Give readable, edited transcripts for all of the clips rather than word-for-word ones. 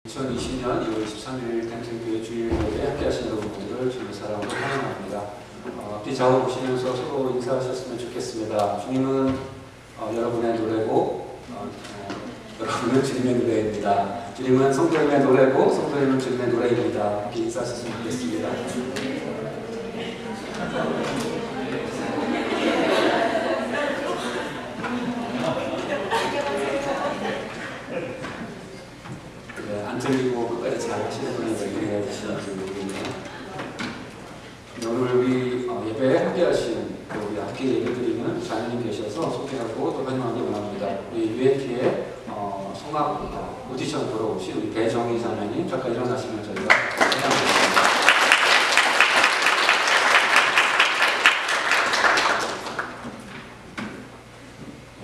2020년 2월 23일 템템교회 주일예배 함께 하시는 여러분들을 주님의 사랑으로 환영합니다. 앞뒤 좌우 보시면서 서로 인사하셨으면 좋겠습니다. 주님은 여러분의 노래고 여러분은 주님의 노래입니다. 주님은 성도님의 노래고 성도님은 주님의 노래입니다. 함께 인사하셨으면 좋겠습니다. 안 들리고 끝까지 잘 하시는 분이 몇 계시는지 모르겠네요. 오늘 우리 예배에 함께 하시는 우리 함께 예배드리는 자녀님 계셔서 소개하고 또 환영하기 원합니다. 우리 UNT의 성악 오디션 보러 오신 우리 배정희 자녀님 잠깐 일어나시면 저희가 환영하겠습니다.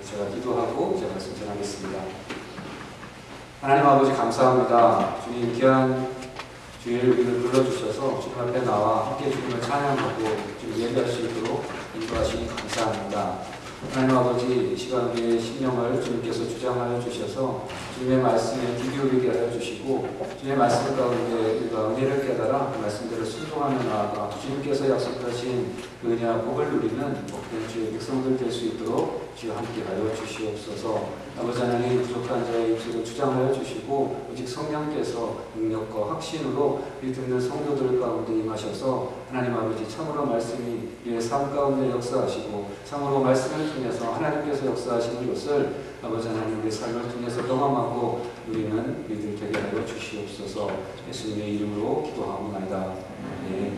제가 기도하고 이제 말씀 전하겠습니다. 하나님 아버지 감사합니다. 주님 귀한 주일 우리를 불러주셔서 주님 앞에 나와 함께 주님을 찬양하고 주님 예배할 수 있도록 인도하시니 감사합니다. 하나님 아버지 이 시간 우리의 심령을 주님께서 주장하여 주셔서 주님의 말씀에 귀 기울이게 하여 주시고 주님의 말씀 가운데 우리가 은혜를 깨달아 그 말씀대로 순종하며 나아가 주님께서 약속하신 그 은혜와 복을 누리는 복된 주의 백성들 될 수 있도록 주여 함께하여 주시옵소서. 아버지 하나님 부족한 자의 입술을 주장하여 주시고 오직 성령께서 능력과 확신으로 우리 듣는 성도들 가운데 임하셔서 하나님 아버지 참으로 말씀이 우리의 삶 가운데 역사하시고 참으로 말씀을 통해서 하나님께서 역사하시는 것을 아버지 하나님 우리의 삶을 통해서 경험하고 우리는 우리들 되게 하여 주시옵소서. 예수님의 이름으로 기도하옵나이다. 네.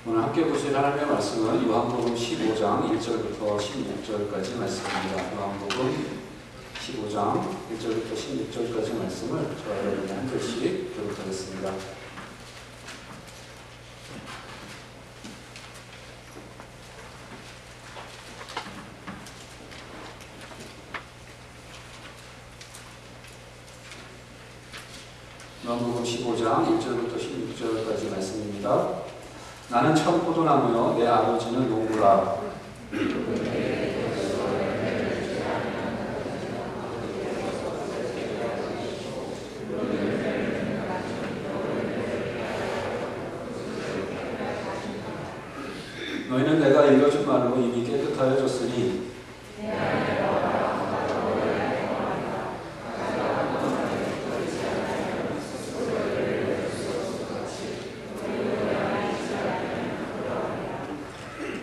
오늘 함께 보실 하나님의 말씀은 요한복음 15장 1절부터 16절까지 말씀입니다. 요한복음 15장 1절부터 16절까지 말씀을 저와 여러분이 한 절씩 교독하겠습니다. 요한복음 15장 1절부터 16절까지 말씀입니다. 나는 참 포도나무요 내 아버지는 농부라. 너희는 내가 읽어준 말로 이미 깨끗하여졌으니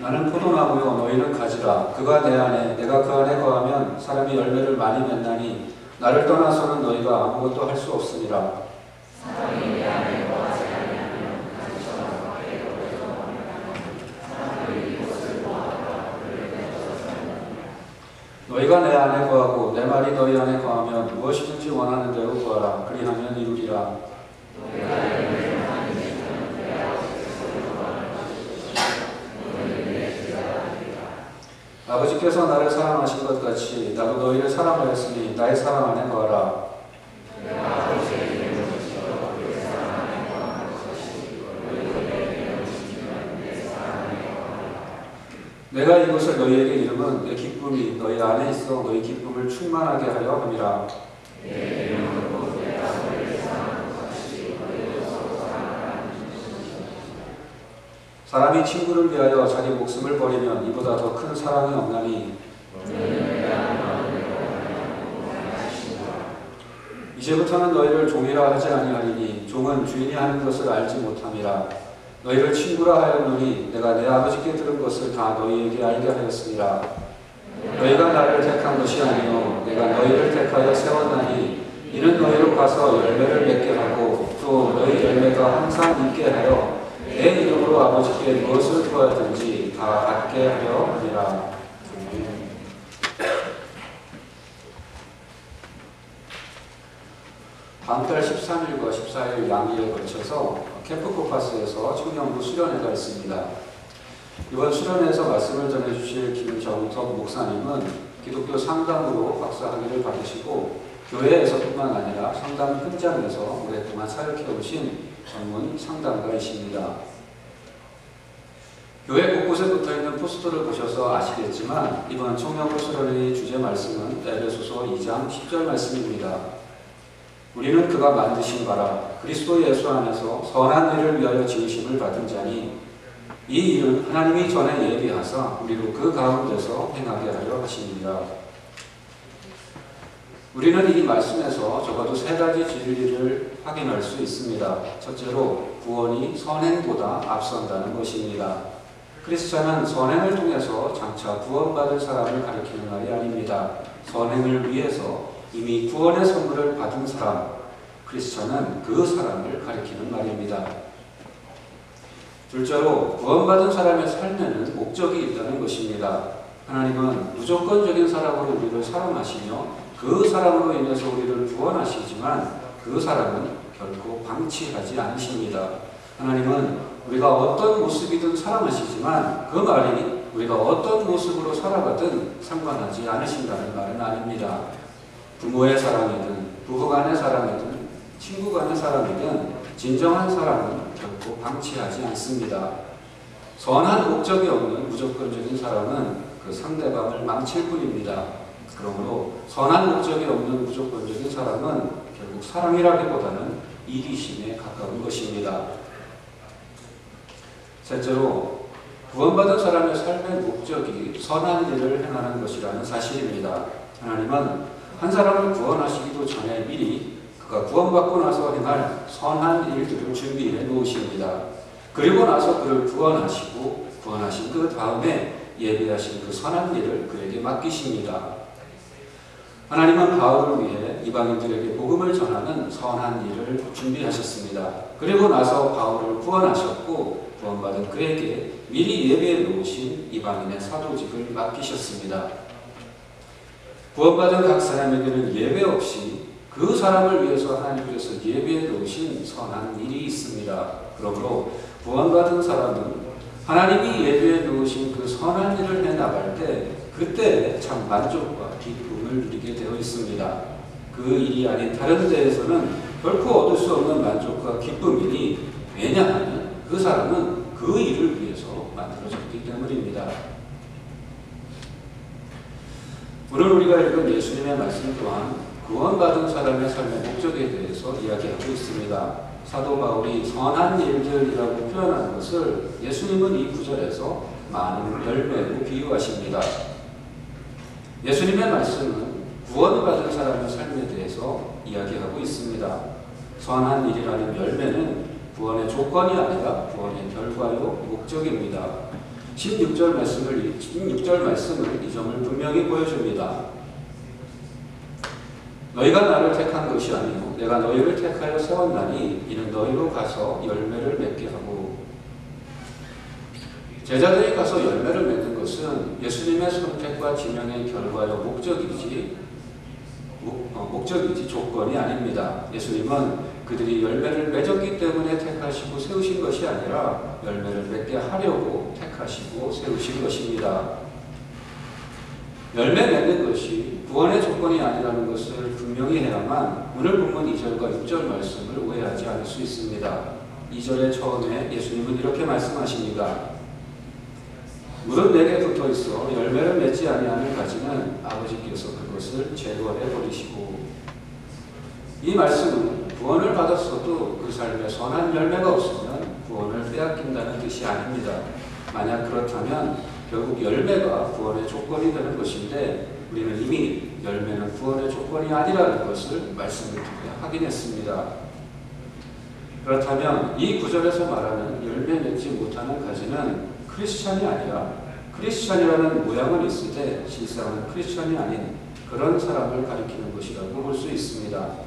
나는 포도나무요 너희는 가지라. 그가 내 안에 내가 그 안에 거하면 사람이 열매를 많이 맺나니 나를 떠나서는 너희가 아무것도 할 수 없으니라. 사람이 내 안에 거하지 아니하면 가지처럼 밖에 떨어져 사람이 이것을 보아하라. 너희가 내 안에 거하고 내 말이 너희 안에 거하면 무엇이든지 원하는 대로 구하라. 그리하면 이루리라. 아버지께서 나를 사랑하신 것 같이 나도 너희를 사랑하였으니 나의 사랑 안에 거하라. 내가 이것을 너희에게 이름은 내 기쁨이 너희 안에 있어 너희 기쁨을 충만하게 하려 함이라. 사람이 친구를 위하여 자기 목숨을 버리면 이보다 더 큰 사랑이 없나니 이제부터는 너희를 종이라 하지 아니하리니 종은 주인이 하는 것을 알지 못함이라. 너희를 친구라 하였노니 내가 내 아버지께 들은 것을 다 너희에게 알게 하였으니라. 너희가 나를 택한 것이 아니요 내가 너희를 택하여 세웠나니 이는 너희로 가서 열매를 맺게 하고 또 너희 열매가 항상 있게 하여 내 이름으로 아버지께 무엇을 구하든지 다 받게 하려 함이라. 다음 달 13일과 14일 양일에 걸쳐서 캠프코파스에서 청년부 수련회가 있습니다. 이번 수련회에서 말씀을 전해주실 김정석 목사님은 기독교 상담으로 박사학위를 받으시고 교회에서뿐만 아니라 상담 현장에서 오랫동안 사역해오신 전문 상담가이십니다. 교회 곳곳에 붙어있는 포스터를 보셔서 아시겠지만 이번 청년부 수련회의 주제 말씀은 에베소서 2장 10절 말씀입니다. 우리는 그가 만드신 바라 그리스도 예수 안에서 선한 일을 위하여 지으심을 받은 자니 이 일은 하나님이 전에 예비하사 우리로 그 가운데서 행하게 하려 하시니라. 우리는 이 말씀에서 적어도 세 가지 진리를 확인할 수 있습니다. 첫째로 구원이 선행보다 앞선다는 것입니다. 크리스찬은 선행을 통해서 장차 구원받을 사람을 가리키는 말이 아닙니다. 선행을 위해서 이미 구원의 선물을 받은 사람, 크리스찬은 그 사람을 가리키는 말입니다. 둘째로 구원받은 사람의 삶에는 목적이 있다는 것입니다. 하나님은 무조건적인 사람으로 우리를 사랑하시며 그 사람으로 인해서 우리를 구원하시지만 그 사람은 결코 방치하지 않으십니다. 하나님은 우리가 어떤 모습이든 사랑하시지만 그 말이 우리가 어떤 모습으로 살아가든 상관하지 않으신다는 말은 아닙니다. 부모의 사랑이든 부부간의 사랑이든 친구간의 사랑이든 진정한 사랑은 결코 방치하지 않습니다. 선한 목적이 없는 무조건적인 사랑은 그 상대방을 망칠 뿐입니다. 그러므로 선한 목적이 없는 무조건적인 사랑은 결국 사랑이라기보다는 이기심에 가까운 것입니다. 셋째로 구원받은 사람의 삶의 목적이 선한 일을 행하는 것이라는 사실입니다. 하나님은 한 사람을 구원하시기도 전에 미리 그가 구원받고 나서 행할 선한 일들을 준비해 놓으십니다. 그리고 나서 그를 구원하시고 구원하신 그 다음에 예비하신 그 선한 일을 그에게 맡기십니다. 하나님은 바울을 위해 이방인들에게 복음을 전하는 선한 일을 준비하셨습니다. 그리고 나서 바울을 구원하셨고 구원받은 그에게 미리 예비해 놓으신 이방인의 사도직을 맡기셨습니다. 구원받은 각 사람에게는 예배 없이 그 사람을 위해서 하나님께서 예비해 놓으신 선한 일이 있습니다. 그러므로 구원받은 사람은 하나님이 예비해 놓으신 그 선한 일을 해나갈 때 그때 참 만족과 기쁨을 누리게 되어 있습니다. 그 일이 아닌 다른 데에서는 결코 얻을 수 없는 만족과 기쁨이니 왜냐하면 그 사람은 그 일을 위해서 만들어졌기 때문입니다. 오늘 우리가 읽은 예수님의 말씀 또한 구원받은 사람의 삶의 목적에 대해서 이야기하고 있습니다. 사도 바울이 선한 일들이라고 표현한 것을 예수님은 이 구절에서 많은 열매로 비유하십니다. 예수님의 말씀은 구원받은 사람의 삶에 대해서 이야기하고 있습니다. 선한 일이라는 열매는 구원의 조건이 아니라 구원의 결과요 목적입니다. 16절 말씀을 이 점을 분명히 보여줍니다. 너희가 나를 택한 것이 아니요 내가 너희를 택하여 세웠나니 이는 너희로 가서 열매를 맺게 하고. 제자들이 가서 열매를 맺는 것은 예수님의 선택과 지명의 결과요 목적이지 조건이 아닙니다. 예수님은 그들이 열매를 맺었기 때문에 택하시고 세우신 것이 아니라 열매를 맺게 하려고 택하시고 세우신 것입니다. 열매 맺는 것이 구원의 조건이 아니라는 것을 분명히 해야만 오늘 본문 2절과 6절 말씀을 오해하지 않을 수 있습니다. 2절의 처음에 예수님은 이렇게 말씀하십니다. 무릇 내게 붙어 있어 열매를 맺지 아니하는 가지는 아버지께서 그것을 제거해 버리시고. 이 말씀은 구원을 받았어도 그 삶에 선한 열매가 없으면 구원을 빼앗긴다는 뜻이 아닙니다. 만약 그렇다면 결국 열매가 구원의 조건이 되는 것인데 우리는 이미 열매는 구원의 조건이 아니라는 것을 말씀을 통해 확인했습니다. 그렇다면 이 구절에서 말하는 열매 맺지 못하는 가지는 크리스찬이 아니라 크리스찬이라는 모양은 있을 때 실상은 크리스찬이 아닌 그런 사람을 가리키는 것이라고 볼 수 있습니다.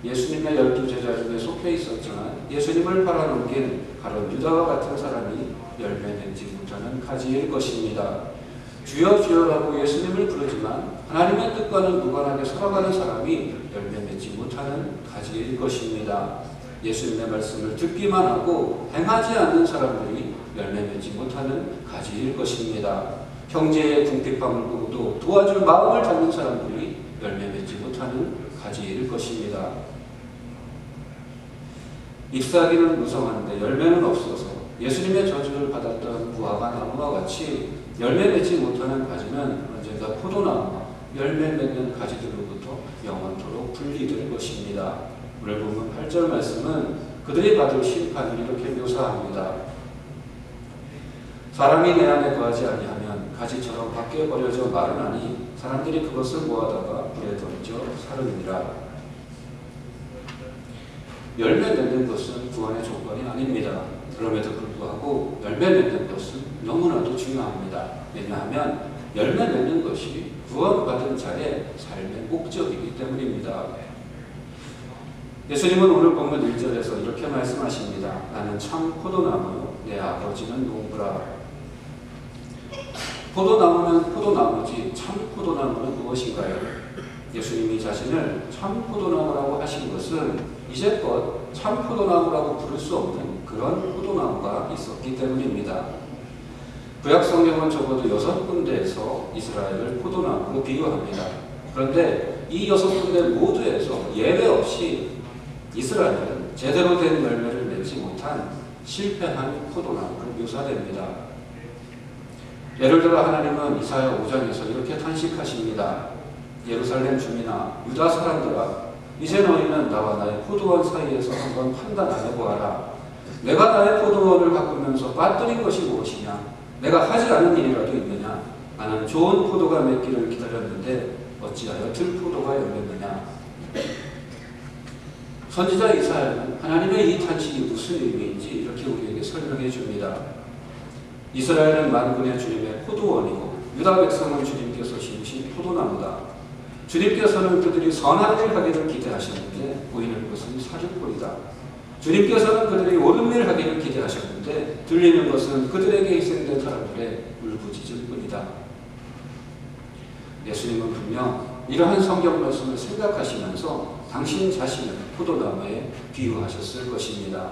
예수님의 12제자 중에 속해 있었지만 예수님을 팔아넘긴 가룟 유다와 같은 사람이 열매 맺지 못하는 가지일 것입니다. 주여 주여라고 예수님을 부르지만 하나님의 뜻과는 무관하게 살아가는 사람이 열매 맺지 못하는 가지일 것입니다. 예수님의 말씀을 듣기만 하고 행하지 않는 사람들이 열매 맺지 못하는 가지일 것입니다. 형제의 궁핍함을 보고도 도와줄 마음을 갖는 사람들이 열매 맺지 못하는 가지일 것입니다. 잎사귀는 무성한데 열매는 없어서 예수님의 저주를 받았던 무화과 나무와 같이 열매 맺지 못하는 가지는 언젠가 포도나무와 열매 맺는 가지들로부터 영원토록 분리될 것입니다. 오늘 본문 8절 말씀은 그들이 받을 심판을 이렇게 묘사합니다. 사람이 내 안에 거하지 아니하면 가지처럼 밖에 버려져 마르나니 사람들이 그것을 모아다가 불에 던져 사르느니라. 열매 맺는 것은 구원의 조건이 아닙니다. 그럼에도 불구하고 열매 맺는 것은 너무나도 중요합니다. 왜냐하면 열매 맺는 것이 구원받은 자의 삶의 목적이기 때문입니다. 예수님은 오늘 본문 1절에서 이렇게 말씀하십니다. 나는 참 포도나무요 내 아버지는 농부라. 포도나무는 포도나무지 참 포도나무는 무엇인가요? 예수님이 자신을 참 포도나무라고 하신 것은 이제껏 참 포도나무라고 부를 수 없는 그런 포도나무가 있었기 때문입니다. 구약 성경은 적어도 6군데에서 이스라엘을 포도나무로 비유합니다. 그런데 이 6군데 모두에서 예외 없이 이스라엘은 제대로 된 열매를 맺지 못한 실패한 포도나무로 묘사됩니다. 예를 들어 하나님은 이사야 5장에서 이렇게 탄식하십니다. 예루살렘 주민아, 유다 사람들아, 이제 너희는 나와 나의 포도원 사이에서 한번 판단하여 보아라. 내가 나의 포도원을 가꾸면서 빠뜨린 것이 무엇이냐? 내가 하지 않은 일이라도 있느냐? 나는 좋은 포도가 맺기를 기다렸는데 어찌하여 들포도가 열렸느냐? 선지자 이사야는 하나님의 이 탄식이 무슨 의미인지 이렇게 우리에게 설명해 줍니다. 이스라엘은 만군의 주님의 포도원이고 유다 백성은 주님께서 심으신 포도나무다. 주님께서는 그들이 선한 일 하기를 기대하셨는데 보이는 것은 사륙골이다. 주님께서는 그들이 옳은 일 하기를 기대하셨는데 들리는 것은 그들에게 희생된 사람들의 울부짖을 뿐이다. 예수님은 분명 이러한 성경 말씀을 생각하시면서 당신 자신을 포도나무에 비유하셨을 것입니다.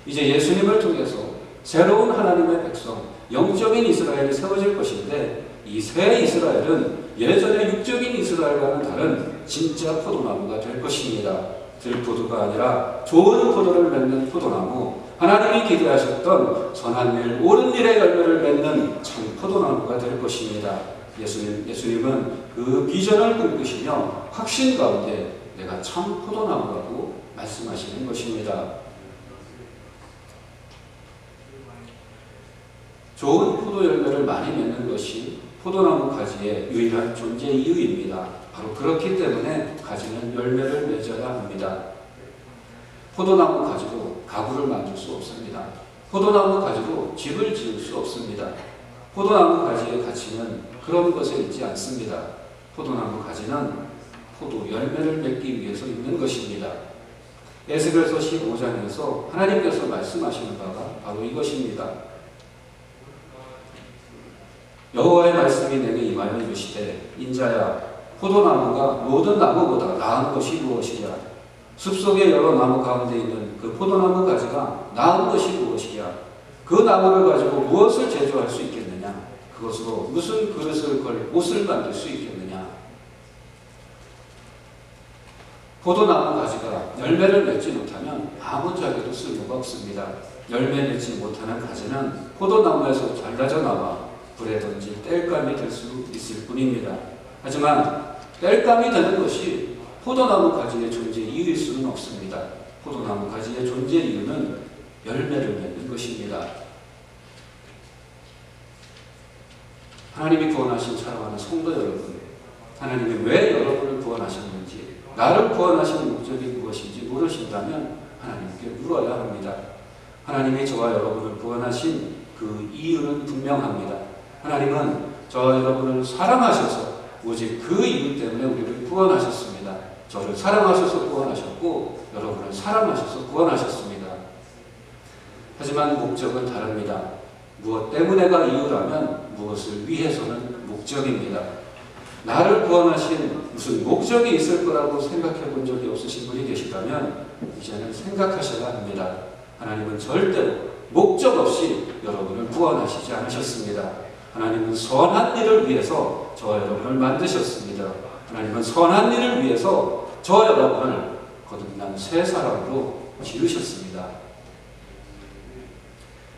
이제 예수님을 통해서 새로운 하나님의 백성, 영적인 이스라엘이 세워질 것인데 이 새 이스라엘은 예전의 육적인 이스라엘과는 다른 진짜 포도나무가 될 것입니다. 들포도가 아니라 좋은 포도를 맺는 포도나무, 하나님이 기대하셨던 선한 일, 옳은 일의 열매를 맺는 참 포도나무가 될 것입니다. 예수님은 그 비전을 꿈꾸시며 확신 가운데 내가 참 포도나무라고 말씀하시는 것입니다. 좋은 포도 열매를 많이 맺는 것이 포도나무 가지의 유일한 존재 이유입니다. 바로 그렇기 때문에 가지는 열매를 맺어야 합니다. 포도나무 가지로 가구를 만들 수 없습니다. 포도나무 가지로 집을 지을 수 없습니다. 포도나무 가지의 가치는 그런 것에 있지 않습니다. 포도나무 가지는 포도 열매를 맺기 위해서 있는 것입니다. 에스겔서 15장에서 하나님께서 말씀하시는 바가 바로 이것입니다. 여호와의 말씀이 내게 임하여 이르시되 인자야 포도나무가 모든 나무보다 나은 것이 무엇이냐? 숲속의 여러 나무 가운데 있는 그 포도나무 가지가 나은 것이 무엇이냐? 그 나무를 가지고 무엇을 제조할 수 있겠느냐? 그것으로 무슨 그릇을 걸 옷을 만들 수 있겠느냐? 포도나무 가지가 열매를 맺지 못하면 아무 짝에도 쓸모가 없습니다. 열매 맺지 못하는 가지는 포도나무에서 잘라져 나와 불에 던질 땔감이 될 수 있을 뿐입니다. 하지만 땔감이 되는 것이 포도나무 가지의 존재 이유일 수는 없습니다. 포도나무 가지의 존재 이유는 열매를 맺는 것입니다. 하나님이 구원하신 사랑하는 성도 여러분, 하나님이 왜 여러분을 구원하셨는지, 나를 구원하신 목적이 무엇인지 모르신다면 하나님께 물어야 합니다. 하나님이 저와 여러분을 구원하신 그 이유는 분명합니다. 하나님은 저와 여러분을 사랑하셔서 오직 그 이유 때문에 우리를 구원하셨습니다. 저를 사랑하셔서 구원하셨고 여러분을 사랑하셔서 구원하셨습니다. 하지만 목적은 다릅니다. 무엇 때문에가 이유라면 무엇을 위해서는 목적입니다. 나를 구원하신 무슨 목적이 있을 거라고 생각해 본 적이 없으신 분이 계시다면 이제는 생각하셔야 합니다. 하나님은 절대로 목적 없이 여러분을 구원하시지 않으셨습니다. 하나님은 선한 일을 위해서 저와 여러분을 만드셨습니다. 하나님은 선한 일을 위해서 저와 여러분을 거듭난 새 사람으로 지으셨습니다.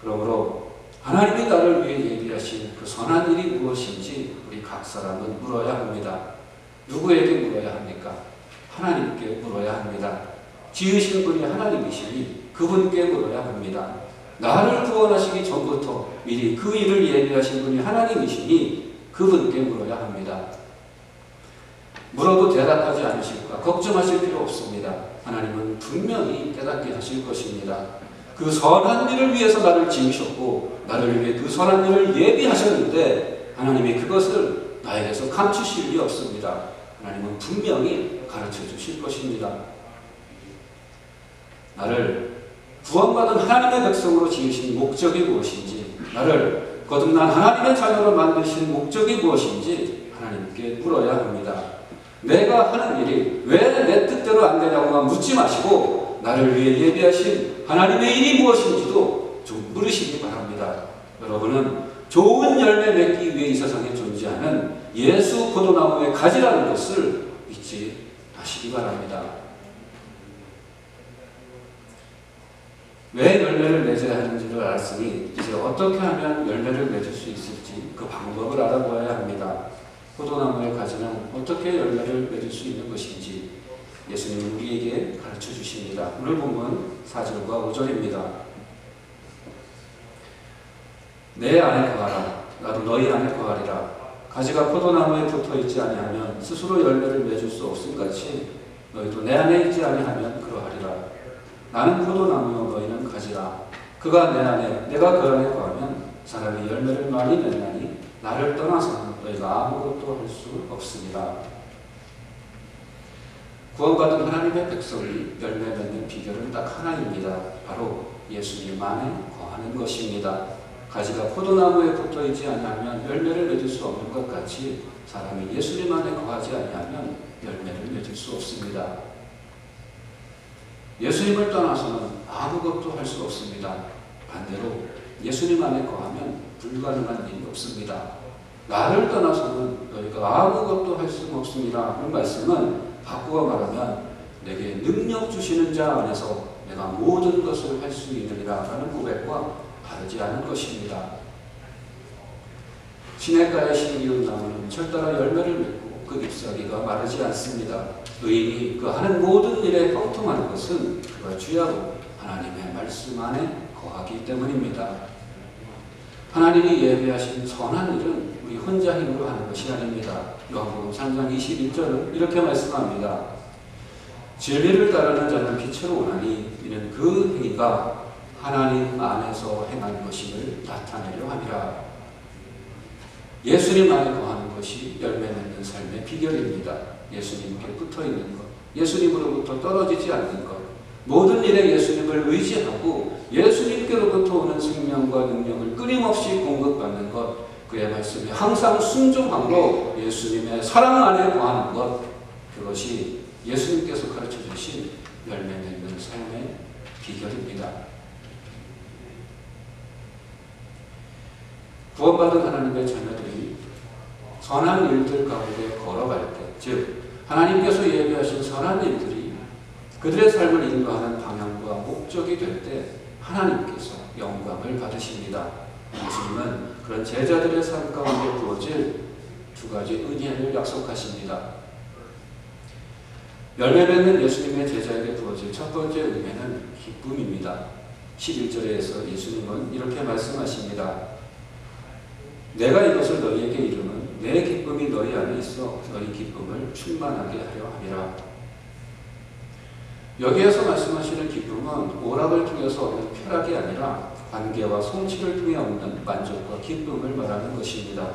그러므로 하나님이 나를 위해 예비하신 그 선한 일이 무엇인지 우리 각 사람은 물어야 합니다. 누구에게 물어야 합니까? 하나님께 물어야 합니다. 지으신 분이 하나님이시니 그분께 물어야 합니다. 나를 구원하시기 전부터 미리 그 일을 예비하신 분이 하나님이시니 그분께 물어야 합니다. 물어도 대답하지 않으실까 걱정하실 필요 없습니다. 하나님은 분명히 깨닫게 하실 것입니다. 그 선한 일을 위해서 나를 지으셨고 나를 위해 그 선한 일을 예비하셨는데 하나님이 그것을 나에게서 감추실 리 없습니다. 하나님은 분명히 가르쳐 주실 것입니다. 나를 구원받은 하나님의 백성으로 지으신 목적이 무엇인지, 나를 거듭난 하나님의 자녀로 만드신 목적이 무엇인지 하나님께 물어야 합니다. 내가 하는 일이 왜 내 뜻대로 안 되냐고만 묻지 마시고 나를 위해 예비하신 하나님의 일이 무엇인지도 좀 물으시기 바랍니다. 여러분은 좋은 열매 맺기 위해 이 세상에 존재하는 예수 포도나무의 가지라는 것을 잊지 마시기 바랍니다. 왜 열매를 맺어야 하는지를 알았으니 이제 어떻게 하면 열매를 맺을 수 있을지 그 방법을 알아보아야 합니다. 포도나무의 가지는 어떻게 열매를 맺을 수 있는 것인지 예수님은 우리에게 가르쳐 주십니다. 오늘 본문 4절과 5절입니다. 내 안에 거하라. 나도 너희 안에 거하리라. 가지가 포도나무에 붙어있지 아니하면 스스로 열매를 맺을 수 없음같이 너희도 내 안에 있지 아니하면 그러하리라. 나는 포도나무요 너희는 가지라. 그가 내 안에 내가 그 안에 거하면 사람이 열매를 많이 맺나니 나를 떠나서는 너희가 아무것도 할 수 없으리라. 구원받은 하나님의 백성이 열매 맺는 비결은 딱 하나입니다. 바로 예수님 안에 거하는 것입니다. 가지가 포도나무에 붙어있지 아니하면 열매를 맺을 수 없는 것 같이 사람이 예수님 안에 거하지 아니하면 열매를 맺을 수 없습니다. 예수님을 떠나서는 아무것도 할 수 없습니다. 반대로 예수님 안에 거하면 불가능한 일이 없습니다. 나를 떠나서는 너희가 아무것도 할 수 없습니다. 이 말씀은 바꾸어 말하면 내게 능력 주시는 자 안에서 내가 모든 것을 할 수 있느니라 라는 고백과 다르지 않은 것입니다. 시냇가에 심기운 나무는 철따라 열매를 맺고 그 잎사귀가 마르지 않습니다. 의인이 그 하는 모든 일에 형통하는 것은 그가 주야로 하나님의 말씀 안에 거하기 때문입니다. 하나님이 예비하신 선한 일은 우리 혼자 힘으로 하는 것이 아닙니다. 요한복음 3장 21절은 이렇게 말씀합니다. 진리를 따르는 자는 빛으로 오나니 이는 그 행위가 하나님 안에서 행한 것임을 나타내려 함이라. 예수님 안에 거하는 것이 열매 맺는 삶의 비결입니다. 예수님께 붙어있는 것, 예수님으로부터 떨어지지 않는 것, 모든 일에 예수님을 의지하고 예수님께로부터 오는 생명과 능력을 끊임없이 공급받는 것, 그의 말씀에 항상 순종함으로 예수님의 사랑 안에 거하는 것, 그것이 예수님께서 가르쳐 주신 열매 맺는 삶의 비결입니다. 구원받은 하나님의 자녀들이 선한 일들 가운데 걸어갈 때, 즉 하나님께서 예비하신 선한 일들이 그들의 삶을 인도하는 방향과 목적이 될 때 하나님께서 영광을 받으십니다. 예수님은 그런 제자들의 삶 가운데 부어질 두 가지 은혜를 약속하십니다. 열매 맺는 예수님의 제자에게 부어질 첫 번째 은혜는 기쁨입니다. 11절에서 예수님은 이렇게 말씀하십니다. 내가 이것을 너희에게 이름은 내 기쁨이 너희 안에 있어 너희 기쁨을 충만하게 하려 함이라. 여기에서 말씀하시는 기쁨은 오락을 통해서 얻는 쾌락이 아니라 관계와 성취를 통해 얻는 만족과 기쁨을 말하는 것입니다.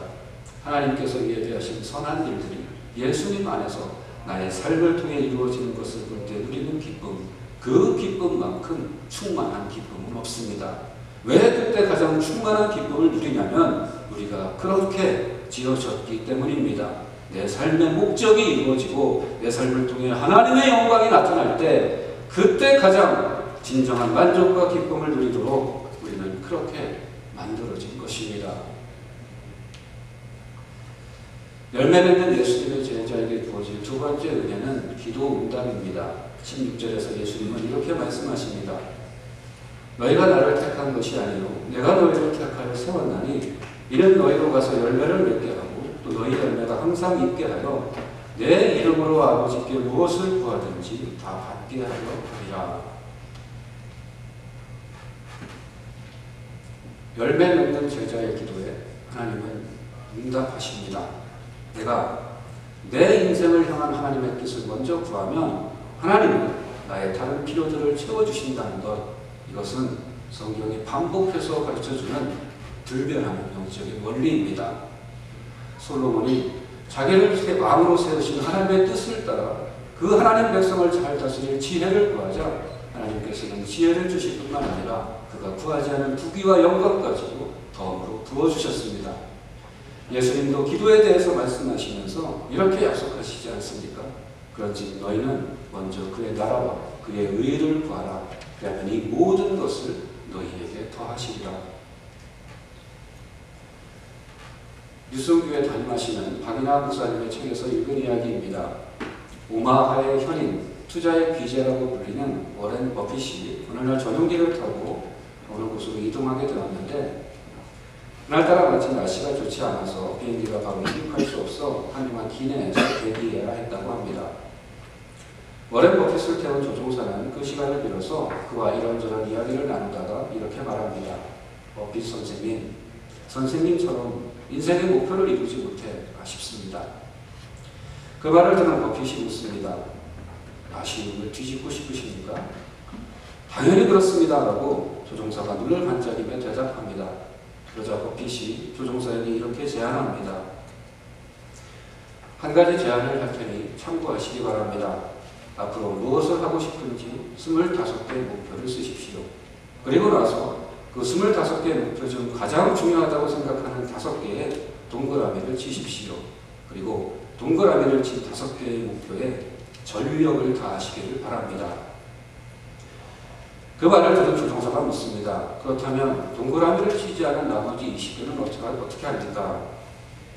하나님께서 예비하신 선한 일들이 예수님 안에서 나의 삶을 통해 이루어지는 것을 볼 때 누리는 기쁨, 그 기쁨만큼 충만한 기쁨은 없습니다. 왜 그때 가장 충만한 기쁨을 누리냐면 우리가 그렇게 지어졌기 때문입니다. 내 삶의 목적이 이루어지고 내 삶을 통해 하나님의 영광이 나타날 때 그때 가장 진정한 만족과 기쁨을 누리도록 우리는 그렇게 만들어진 것입니다. 열매 맺는 예수님의 제자에게 주어진 두 번째 은혜는 기도 응답입니다. 16절에서 예수님은 이렇게 말씀하십니다. 너희가 나를 택한 것이 아니요 내가 너희를 택하여 세웠나니 이는 너희로 가서 열매를 맺게 하고 또 너희 열매가 항상 있게 하여 내 이름으로 아버지께 무엇을 구하든지 다 받게 하려 함이라. 열매 맺는 제자의 기도에 하나님은 응답하십니다. 내가 내 인생을 향한 하나님의 뜻을 먼저 구하면 하나님은 나의 다른 필요들을 채워주신다는 것, 이것은 성경이 반복해서 가르쳐주는 불변하는 영적인 원리입니다. 솔로몬이 자기를 왕으로 세우신 하나님의 뜻을 따라 그 하나님 백성을 잘 다스릴 지혜를 구하자 하나님께서는 지혜를 주실 뿐만 아니라 그가 구하지 않은 부귀와 영광까지도 덤으로 부어주셨습니다. 예수님도 기도에 대해서 말씀하시면서 이렇게 약속하시지 않습니까? 그런즉 너희는 먼저 그의 나라와 그의 의를 구하라. 그러면 이 모든 것을 너희에게 더하시리라. 뉴슨교회 담임하시는 박인하 목사님의 책에서 읽은 이야기입니다. 오마하의 현인, 투자의 귀재라고 불리는 워렌 버핏이 어느 날 전용기를 타고 어느 곳으로 이동하게 되었는데 그날따라 마침 날씨가 좋지 않아서 비행기가 바로 이륙할 수 없어 한동안 기내에서 대기해야 했다고 합니다. 워렌 버핏을 태운 조종사는 그 시간을 빌어서 그와 이런저런 이야기를 나누다가 이렇게 말합니다. 버핏 선생님처럼 인생의 목표를 이루지 못해 아쉽습니다. 그 말을 들은 버핏이 묻습니다. 아쉬움을 뒤집고 싶으십니까? 당연히 그렇습니다. 라고 조종사가 눈을 반짝이며 대답합니다. 그러자 버핏이 조종사에게 이렇게 제안합니다. 한 가지 제안을 할 테니 참고하시기 바랍니다. 앞으로 무엇을 하고 싶은지 25개의 목표를 쓰십시오. 그리고 나서 그 25개의 목표 중 가장 중요하다고 생각하는 5개의 동그라미를 치십시오. 그리고 동그라미를 친 5개의 목표에 전력을 다하시기를 바랍니다. 그 말을 들은 조종사가 묻습니다. 그렇다면 동그라미를 치지 않은 나머지 20개는 어떻게 합니까?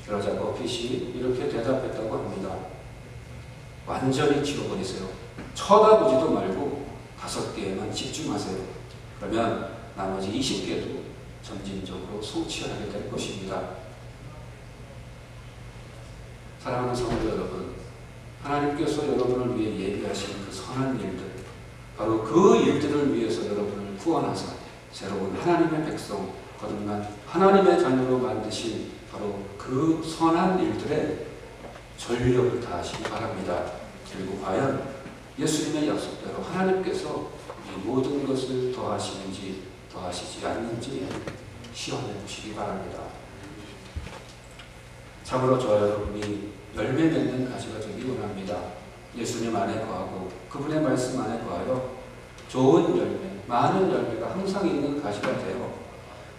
그러자 버핏이 이렇게 대답했다고 합니다. 완전히 치워버리세요. 쳐다보지도 말고 5개에만 집중하세요. 그러면 나머지 20개도 점진적으로 성취하게 될 것입니다. 사랑하는 성도 여러분, 하나님께서 여러분을 위해 예비하신 그 선한 일들, 바로 그 일들을 위해서 여러분을 구원하사 새로운 하나님의 백성, 거듭난 하나님의 자녀로 만드신 바로 그 선한 일들에 전력을 다하시기 바랍니다. 그리고 과연 예수님의 약속대로 하나님께서 이 모든 것을 더하시는지 더하시지 않는지 시험해 보시기 바랍니다. 참으로 저와 여러분이 열매 맺는 가지가 되기 원합니다. 예수님 안에 거하고 그분의 말씀 안에 거하여 좋은 열매, 많은 열매가 항상 있는 가지가 되어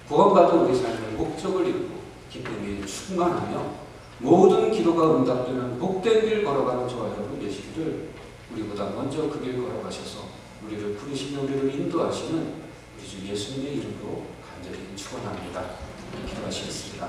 구원받은 우리 삶의 목적을 이루고 기쁨이 충만하며 모든 기도가 응답되는 복된 길 걸어가는 저와 여러분 되시기를 우리보다 먼저 그 길 걸어가셔서 우리를 부르시며 우리를 인도하시는 우리 주 예수님의 이름으로 간절히 축원합니다. 기도하시겠습니다.